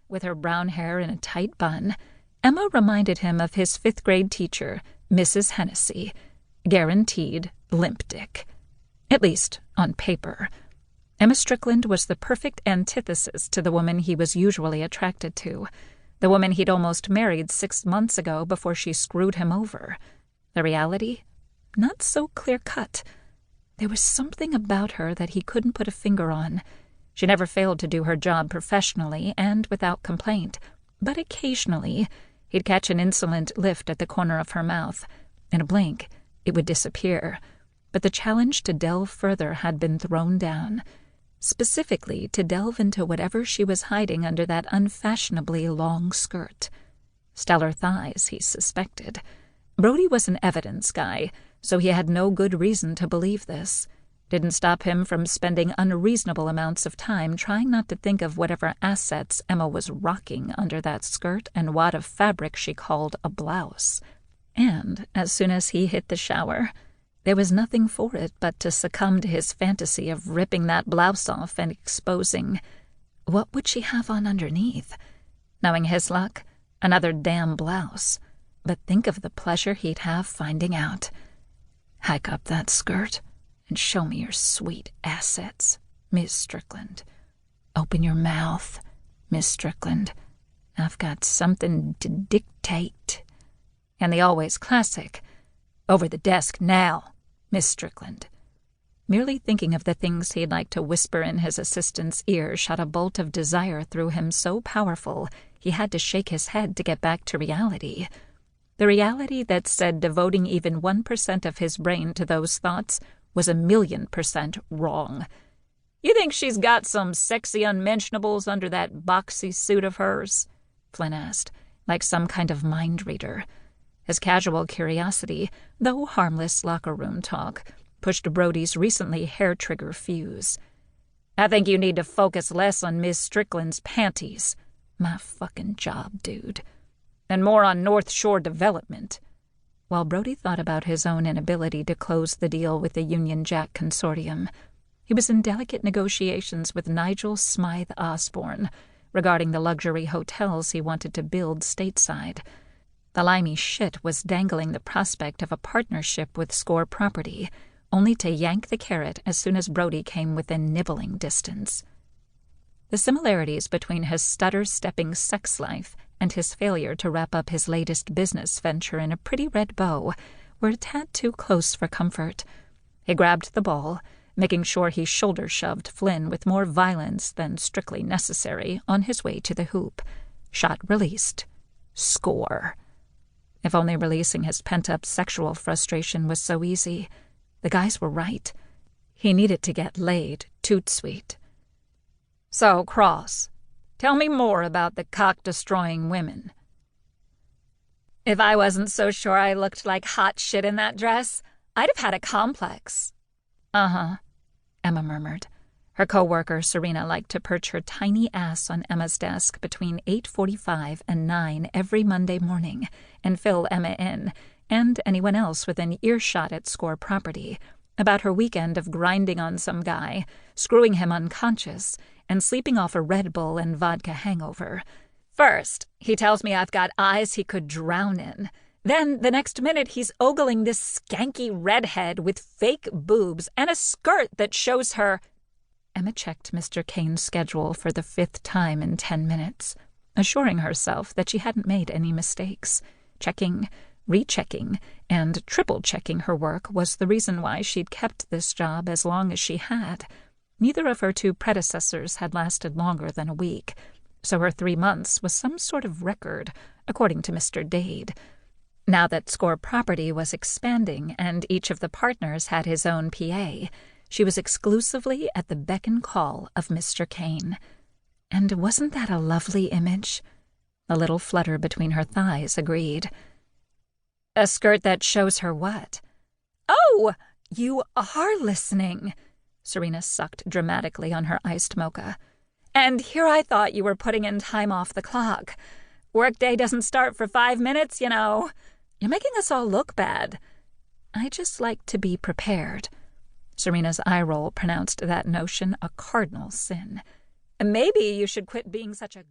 with her brown hair in a tight bun, Emma reminded him of his fifth-grade teacher, Mrs. Hennessy. Guaranteed limp dick. At least on paper. Emma Strickland was the perfect antithesis to the woman he was usually attracted to, the woman he'd almost married 6 months ago before she screwed him over. The reality? Not so clear-cut. There was something about her that he couldn't put a finger on. She never failed to do her job professionally and without complaint, but occasionally he'd catch an insolent lift at the corner of her mouth. In a blink, it would disappear. But the challenge to delve further had been thrown down. Specifically, to delve into whatever she was hiding under that unfashionably long skirt. Stellar thighs, he suspected. Brody was an evidence guy, so he had no good reason to believe this. Didn't stop him from spending unreasonable amounts of time trying not to think of whatever assets Emma was rocking under that skirt and wad of fabric she called a blouse. And as soon as he hit the shower, there was nothing for it but to succumb to his fantasy of ripping that blouse off and exposing. What would she have on underneath? Knowing his luck, another damn blouse. But think of the pleasure he'd have finding out. Hike up that skirt and show me your sweet assets, Miss Strickland. Open your mouth, Miss Strickland. I've got something to dictate. And the always classic, over the desk now, Miss Strickland. Merely thinking of the things he'd like to whisper in his assistant's ear shot a bolt of desire through him so powerful he had to shake his head to get back to reality. The reality that said devoting even 1% of his brain to those thoughts was 1,000,000% wrong. You think she's got some sexy unmentionables under that boxy suit of hers? Flynn asked, like some kind of mind reader. His casual curiosity, though harmless locker room talk, pushed Brody's recently hair-trigger fuse. I think you need to focus less on Miss Strickland's panties. My fucking job, dude. And more on North Shore development. While Brody thought about his own inability to close the deal with the Union Jack Consortium, he was in delicate negotiations with Nigel Smythe Osborne regarding the luxury hotels he wanted to build stateside. The limey shit was dangling the prospect of a partnership with Score Property, only to yank the carrot as soon as Brody came within nibbling distance. The similarities between his stutter-stepping sex life and his failure to wrap up his latest business venture in a pretty red bow were a tad too close for comfort. He grabbed the ball, making sure he shoulder-shoved Flynn with more violence than strictly necessary on his way to the hoop. Shot released. Score. If only releasing his pent-up sexual frustration was so easy. The guys were right. He needed to get laid, toot sweet. So, Cross, tell me more about the cock-destroying women. If I wasn't so sure I looked like hot shit in that dress, I'd have had a complex. Uh-huh, Emma murmured. Her co-worker, Serena, liked to perch her tiny ass on Emma's desk between 8:45 and 9 every Monday morning and fill Emma in, and anyone else within earshot at Score Property, about her weekend of grinding on some guy, screwing him unconscious, and sleeping off a Red Bull and vodka hangover. First, he tells me I've got eyes he could drown in. Then, the next minute, he's ogling this skanky redhead with fake boobs and a skirt that shows her... Emma checked Mr. Kane's schedule for the 5th time in 10 minutes, assuring herself that she hadn't made any mistakes. Checking, rechecking, and triple-checking her work was the reason why she'd kept this job as long as she had. Neither of her 2 predecessors had lasted longer than a week, so her 3 months was some sort of record, according to Mr. Dade. Now that Score Property was expanding and each of the partners had his own PA, she was exclusively at the beck and call of Mr. Kane. And wasn't that a lovely image? A little flutter between her thighs agreed. A skirt that shows her what? Oh, you are listening, Serena sucked dramatically on her iced mocha. And here I thought you were putting in time off the clock. Workday doesn't start for 5 minutes, you know. You're making us all look bad. I just like to be prepared. Serena's eye roll pronounced that notion a cardinal sin. Maybe you should quit being such a